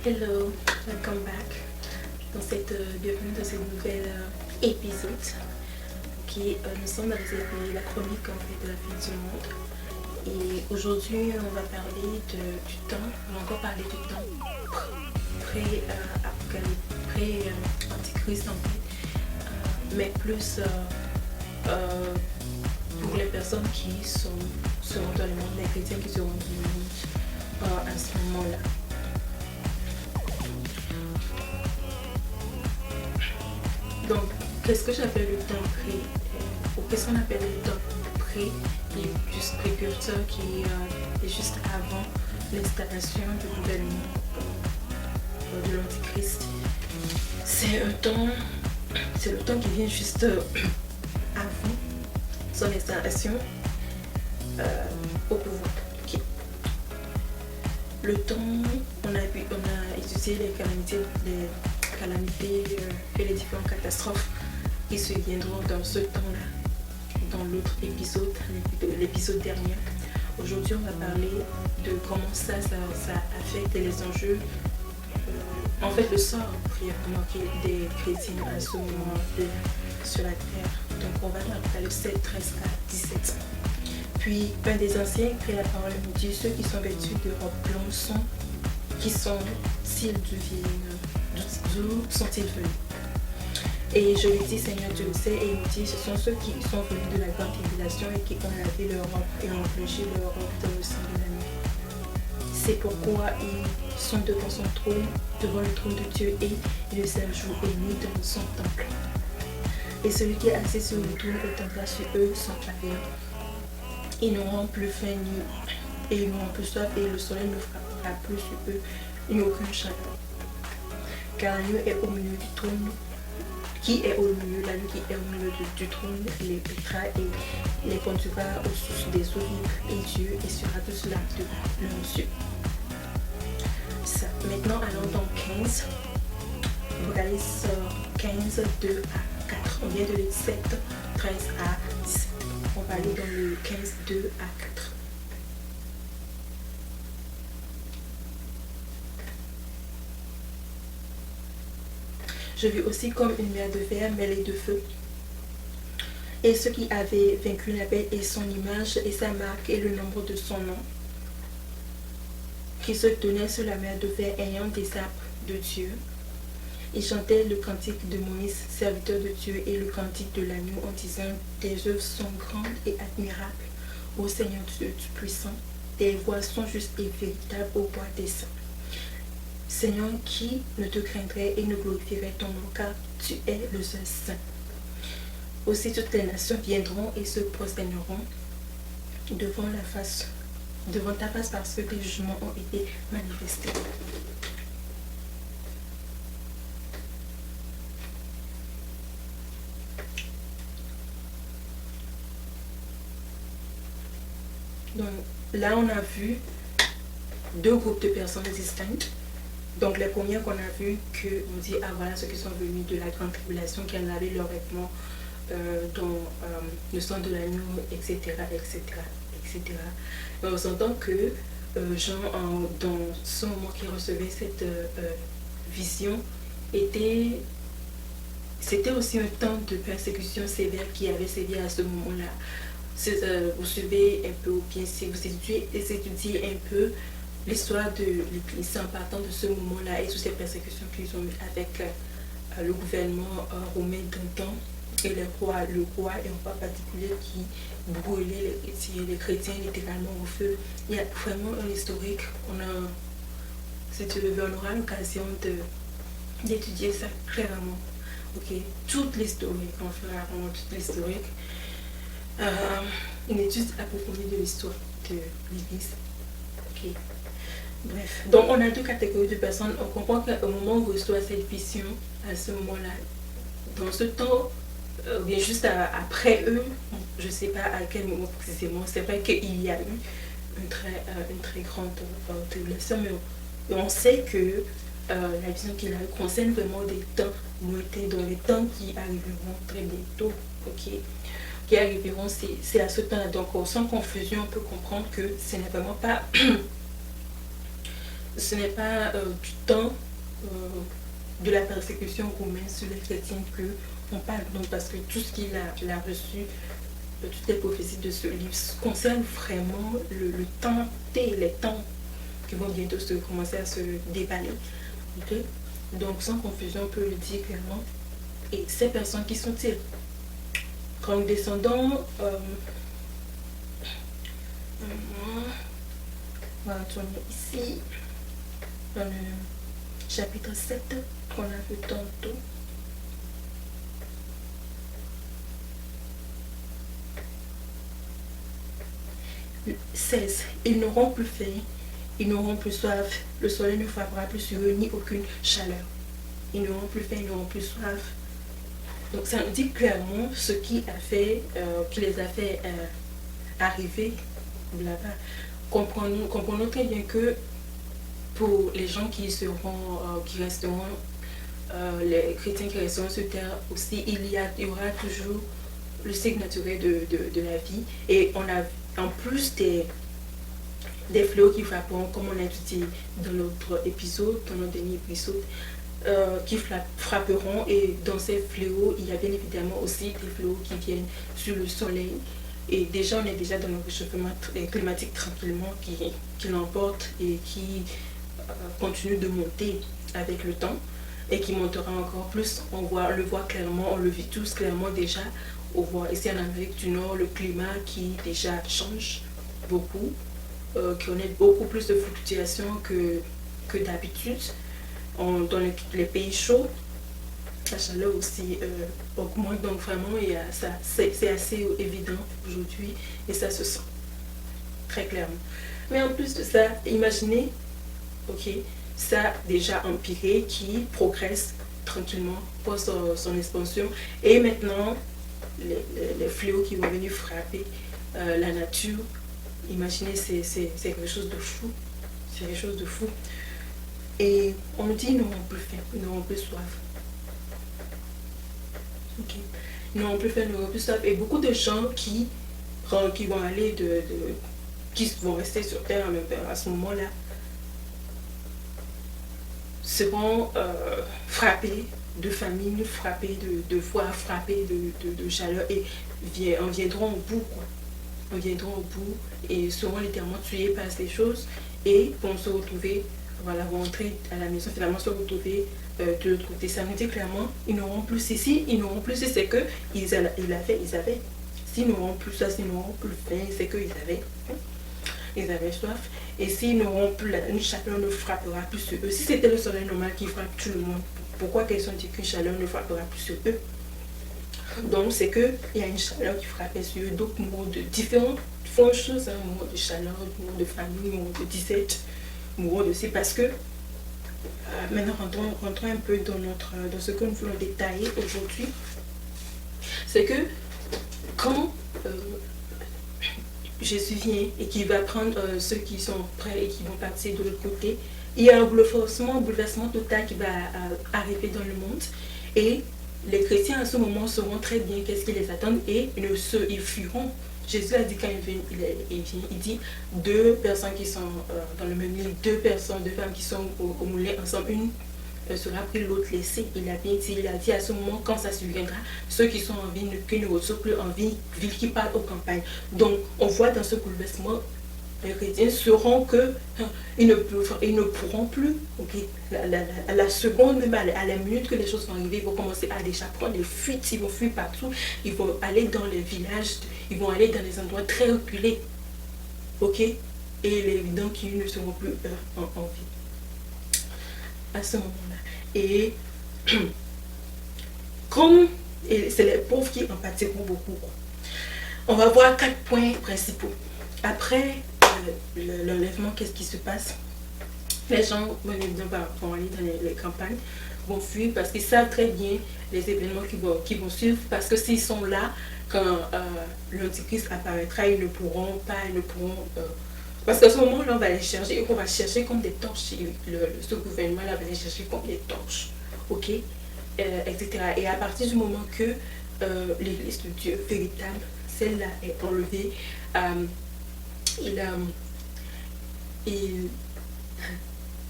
Hello, welcome back bienvenue dans cette nouvelle épisode qui nous sommes dans la chronique en fait de la fin du monde. Et aujourd'hui on va parler du temps, on va encore parler du temps pré-antichrist en fait, mais plus pour les personnes qui seront dans le monde, les chrétiens qui seront dans le monde à ce moment-là. Donc, qu'est-ce que j'appelle le temps pré ou qu'est-ce qu'on appelle le temps pré, qui est juste précurseur, qui est juste avant l'installation du gouvernement de l'Antichrist. C'est le temps qui vient juste avant son installation au pouvoir. Okay. Le temps, on a étudié les calamités et les différentes catastrophes qui se viendront dans ce temps-là, dans l'autre épisode, l'épisode dernier. Aujourd'hui, on va parler de comment ça affecte les enjeux, en fait le sort brièvement des chrétiens à ce moment sur la terre. Donc on va dans le 7, 13 à 17. Puis un des anciens prit la parole et nous dit: ceux qui sont vêtus de robes blanches qui sont-ils d'où sont-ils venus? Et je lui dis: Seigneur, tu le sais. Et il me dit: ce sont ceux qui sont venus de la grande tribulation et qui ont lavé leur robe et ont blanchi leur robe dans le sang de l'agneau. C'est pourquoi ils sont devant son trône, devant le trône de Dieu, et ils ne savent jour et nuit dans son temple. Et celui qui est assis sur le trône étendra sur eux son pavillon. Ils n'auront plus faim et ils n'auront plus soif, et le soleil ne frappera plus sur eux, ni aucun chaleur. Car l'agneau est au milieu du trône, l'agneau qui est au milieu du trône, les pétera et les conduira aux sources des eaux libres, et Dieu essuiera tout cela de leurs yeux. Ça. Maintenant, allons dans 15. Regardez sur 15, 2 à 4. On vient de le 7, 13 à 17. On va aller dans le 15, 2 à 4. Je vis aussi comme une mer de fer mêlée de feu. Et ceux qui avaient vaincu la bête et son image et sa marque et le nombre de son nom, qui se tenaient sur la mer de fer ayant des armes de Dieu. Ils chantaient le cantique de Moïse, serviteur de Dieu, et le cantique de l'agneau en disant: tes œuvres sont grandes et admirables, ô Seigneur Dieu du puissant, tes voies sont justes et véritables au bois des saints. Seigneur, qui ne te craindrait et ne glorifierait ton nom, car tu es le seul saint. Aussi toutes les nations viendront et se prosterneront devant ta face parce que tes jugements ont été manifestés. Donc là on a vu deux groupes de personnes distinctes. Donc les premières qu'on a vu, on dit: ah voilà ceux qui sont venus de la grande tribulation, qui ont lavé leurs vêtements dans le sang de l'agneau, etc., etc., etc. Et on s'entend que Jean, dans ce moment qui recevait cette vision, c'était aussi un temps de persécution sévère qui avait sévi à ce moment-là. Vous suivez un peu, ou bien si vous étudiez un peu l'histoire de l'Église en partant de ce moment-là et toutes ces persécutions qu'ils ont eues avec le gouvernement romain d'antan et le roi et en particulier qui brûlait les chrétiens littéralement au feu. Il y a vraiment un historique. Si tu le veux, on aura l'occasion d'étudier ça clairement. Ok, toute l'historique, on fera vraiment toute l'historique. Une étude approfondie de l'histoire de l'Église. Ok. Bref, donc on a deux catégories de personnes. On comprend qu'au moment où on reçoit cette vision, à ce moment-là, dans ce temps, bien juste après eux, je ne sais pas à quel moment précisément, c'est vrai qu'il y a eu une très grande tribulation, mais on sait que la vision qu'il a eue concerne vraiment des temps lointains, dans les temps qui arriveront très bientôt, ok, qui arriveront, c'est à ce temps-là. Donc sans confusion, on peut comprendre que ce n'est vraiment pas ce n'est pas du temps de la persécution romaine sur les chrétiens que on parle. Donc, parce que tout ce qu'il a reçu, toutes les prophéties de ce livre concernent vraiment le temps T, les temps qui vont bientôt commencer à se déballer. Okay? Donc, sans confusion, on peut le dire clairement. Et ces personnes, qui sont-ils? Quand nous descendons, on va retourner ici, dans le chapitre 7, qu'on a vu tantôt. Le 16. Ils n'auront plus faim, ils n'auront plus soif, le soleil ne frappera plus sur eux, ni aucune chaleur. Ils n'auront plus faim, ils n'auront plus soif. Donc ça nous dit clairement ce qui les a fait arriver là-bas. Comprenons très bien que pour les gens qui resteront, les chrétiens qui resteront sur terre aussi, il y aura toujours le cycle naturel de la vie. Et on a en plus des fléaux qui frapperont, comme on a étudié dans notre épisode, dans notre dernier épisode, qui frapperont. Et dans ces fléaux, il y a bien évidemment aussi des fléaux qui viennent sur le soleil. Et déjà, on est déjà dans le réchauffement climatique tranquillement qui l'emporte et qui continue de monter avec le temps et qui montera encore plus. On le voit clairement, on le vit tous clairement déjà. On voit ici en Amérique du Nord le climat qui déjà change beaucoup, qui connaît beaucoup plus de fluctuations que d'habitude. Dans les pays chauds, la chaleur aussi augmente, donc vraiment c'est assez évident aujourd'hui et ça se sent très clairement. Mais en plus de ça, imaginez, ok, ça déjà empiré qui progresse tranquillement pour son expansion, et maintenant les fléaux qui vont venir frapper la nature. Imaginez, c'est quelque chose de fou, c'est quelque chose de fou. Et on nous dit ils n'auront plus faim, ils n'auront plus soif. Ok, ils n'auront plus faim, ils n'auront plus soif. Et beaucoup de gens qui vont aller qui vont rester sur terre à ce moment-là seront frappés de famine, frappés de froid, frappés de chaleur et en viendront au bout, quoi. En viendront au bout et seront littéralement tués par ces choses et vont se retrouver, voilà, vont entrer à la maison, finalement se retrouver de l'autre côté. Ça nous dit clairement, ils n'auront plus ici, ils n'auront plus, c'est que ils avaient. S'ils n'auront plus ça, s'ils n'auront plus faim, c'est qu'ils avaient soif. Et s'ils n'auront plus, une chaleur ne frappera plus sur eux. Si c'était le soleil normal qui frappe tout le monde, pourquoi qu'ils ont dit qu'une chaleur ne frappera plus sur eux? Donc c'est qu'il y a une chaleur qui frappait sur eux, d'autres mots de différentes choses, hein, mots de chaleur, mots de famille, mots de disette, mots de c'est parce que maintenant rentrons un peu dans ce que nous voulons détailler aujourd'hui. C'est que quand Jésus vient et qu'il va prendre ceux qui sont prêts et qui vont partir de l'autre côté, il y a un bouleversement total qui va arriver dans le monde. Et les chrétiens à ce moment sauront très bien qu'est-ce qui les attend et ils fuiront. Jésus a dit quand il vient, il dit deux personnes qui sont dans le même lit, deux femmes qui sont au moulin ensemble, une sera pris, l'autre laissé. Il a dit à ce moment, quand ça surviendra, ceux qui sont en ville qui ne ressortent plus en ville qui partent aux campagnes. Donc on voit dans ce bouleversement, les chrétiens sauront que ils ne pourront plus, okay, à la seconde, même à la minute que les choses vont arriver, ils vont commencer à déjà prendre des fuites, ils vont fuir partout, ils vont aller dans les villages, ils vont aller dans des endroits très reculés, ok, et il est évident qu'ils ne seront plus en vie à ce moment-là. Et comme c'est les pauvres qui en pâtiront beaucoup, on va voir 4 points principaux. Après l'enlèvement, qu'est-ce qui se passe? Les gens vont aller dans les campagnes, vont fuir parce qu'ils savent très bien les événements qui vont suivre, parce que s'ils sont là quand l'Antichrist apparaîtra, ils ne pourront parce qu'à ce moment-là, on va les chercher et on va chercher comme des torches. Ce gouvernement-là va les chercher comme des torches, ok, etc. Et à partir du moment que l'Église de Dieu véritable, celle-là, est enlevée,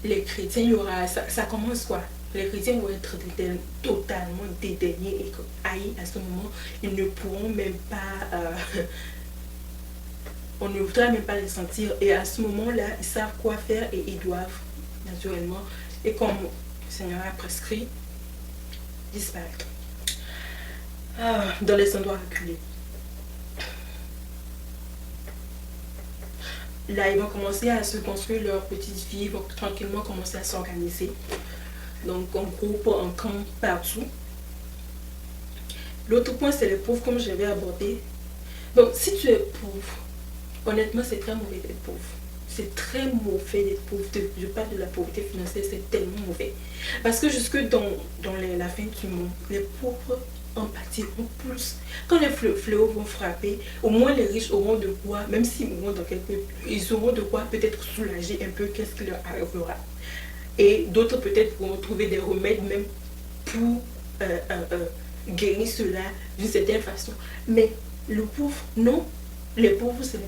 les chrétiens, il y aura, ça commence quoi? Les chrétiens vont être totalement dédaignés et haïs à ce moment. Ils ne pourront même pas, on ne voudra même pas les sentir. Et à ce moment-là, ils savent quoi faire et ils doivent, naturellement, et comme le Seigneur a prescrit, disparaître dans les endroits reculés. Là, ils vont commencer à se construire leur petite vie, ils vont tranquillement commencer à s'organiser. Donc, en groupe, en camp, partout. L'autre point, c'est les pauvres, comme j'avais abordé. Donc, si tu es pauvre, honnêtement, c'est très mauvais d'être pauvre. C'est très mauvais d'être pauvre. Je parle de la pauvreté financière, c'est tellement mauvais. Parce que jusque dans la fin du monde, les pauvres en pâtiront plus. Quand les fléaux vont frapper, au moins les riches auront de quoi, même s'ils mourront dans quelques... Ils auront de quoi peut-être soulager un peu qu'est-ce qui leur arrivera. Et d'autres peut-être pourront trouver des remèdes même pour guérir cela d'une certaine façon. Mais le pauvre, non. Les pauvres, ce ne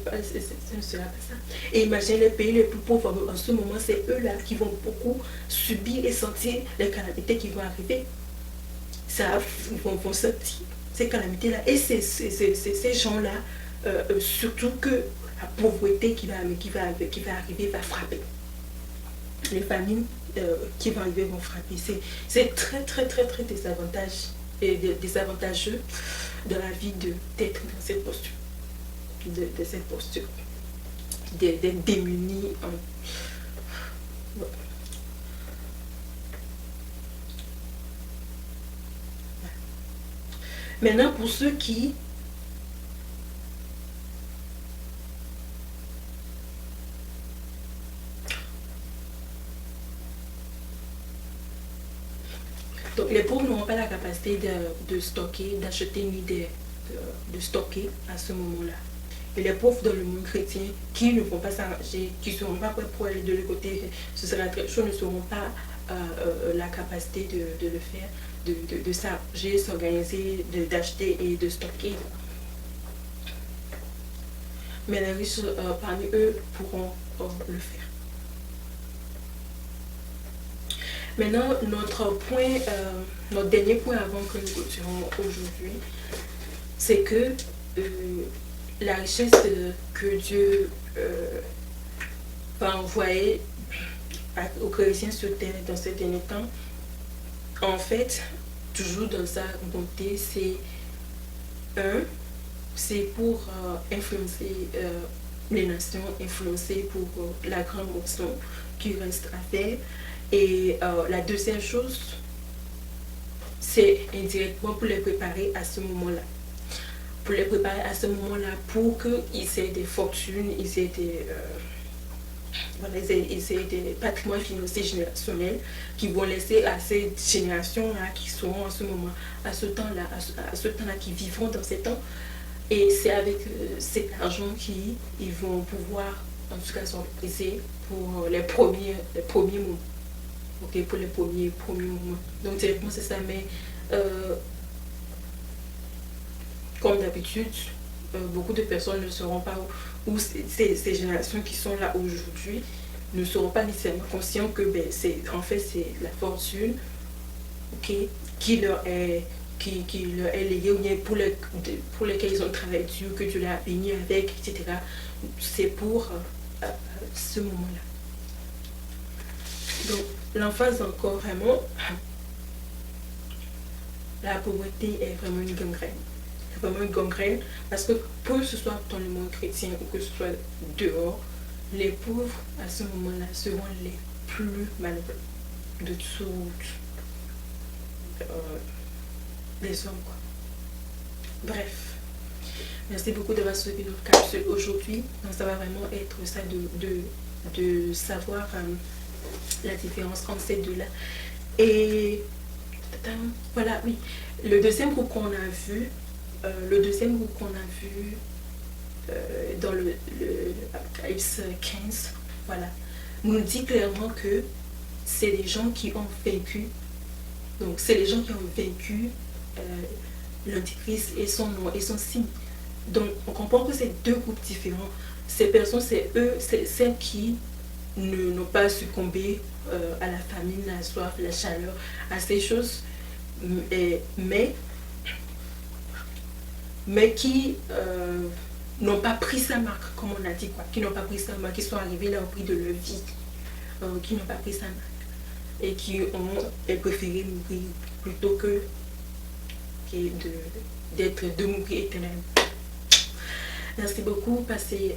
sera pas ça. Et imaginez les pays les plus pauvres, en ce moment, c'est eux-là qui vont beaucoup subir et sentir les calamités qui vont arriver. Ça, ils vont sentir ces calamités-là. Et ces gens-là, surtout que la pauvreté qui va arriver va frapper. Les famines qui vont arriver vont frapper. C'est très, très, très, très désavantageux dans la vie d'être dans cette posture. De cette posture. D'être démunis. Maintenant, pour ceux qui donc les pauvres n'auront pas la capacité de stocker, d'acheter ni de stocker à ce moment-là. Et les pauvres dans le monde chrétien qui ne vont pas s'arranger, qui ne seront pas prêts pour aller de l'autre côté, ce sera très chaud, ne seront pas la capacité de le faire, de s'arranger, s'organiser, d'acheter et de stocker. Mais les riches parmi eux pourront le faire. Maintenant, notre dernier point avant que nous continuions aujourd'hui, c'est que la richesse que Dieu va envoyer aux chrétiens sur terre dans ces derniers temps, en fait, toujours dans sa bonté, c'est pour influencer les nations, influencer pour la grande moisson qui reste à faire. Et la deuxième chose, c'est indirectement pour les préparer à ce moment-là. Pour les préparer à ce moment-là, pour qu'ils aient des fortunes, ils aient des patrimoines financiers générationnels qui vont laisser à ces générations-là qui seront en ce moment, à ce temps-là, qui vivront dans ces temps. Et c'est avec cet argent qu'ils vont pouvoir, en tout cas, s'organiser pour les premiers moments. Ok, pour les premiers moments. Donc directement c'est ça, mais comme d'habitude, beaucoup de personnes ne seront pas, ou ces générations qui sont là aujourd'hui, ne seront pas nécessairement conscients que en fait c'est la fortune, ok, qui leur est liée, ou bien pour lesquels ils ont travaillé dur, que Dieu l'a béni avec, etc. C'est pour ce moment-là. Donc, l'emphase encore vraiment, la pauvreté est vraiment une gangrène. C'est vraiment une gangrène parce que que ce soit dans le monde chrétien ou que ce soit dehors, les pauvres à ce moment-là seront les plus malheureux de toutes les hommes, quoi. Bref, merci beaucoup d'avoir suivi notre capsule aujourd'hui. Donc ça va vraiment être ça de savoir la différence entre ces deux-là. Et voilà, oui. Le deuxième groupe qu'on a vu, dans le Apocalypse 15, voilà, nous dit clairement que c'est les gens qui ont vaincu. Donc c'est les gens qui ont vaincu l'Antichrist et son nom et son signe. Donc on comprend que c'est deux groupes différents. Ces personnes, c'est eux, c'est celles qui n'ont pas succombé à la famine, la soif, la chaleur, à ces choses, mais qui n'ont pas pris sa marque, comme on a dit, quoi, qui n'ont pas pris sa marque, qui sont arrivés là au prix de leur vie, qui n'ont pas pris sa marque et qui ont préféré mourir plutôt que de mourir éternellement. Merci beaucoup, passez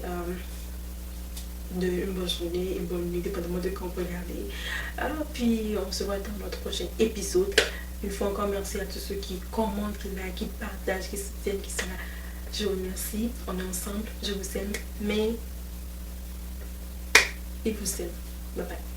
une bonne journée, une bonne nuit, dépendamment de quand vous regardez. Puis on se voit dans notre prochain épisode. Une fois encore, merci à tous ceux qui commentent, qui like, qui partagent, qui soutiennent, qui sont là. Je vous remercie. On est ensemble. Je vous aime. Mais il vous aime. Bye bye.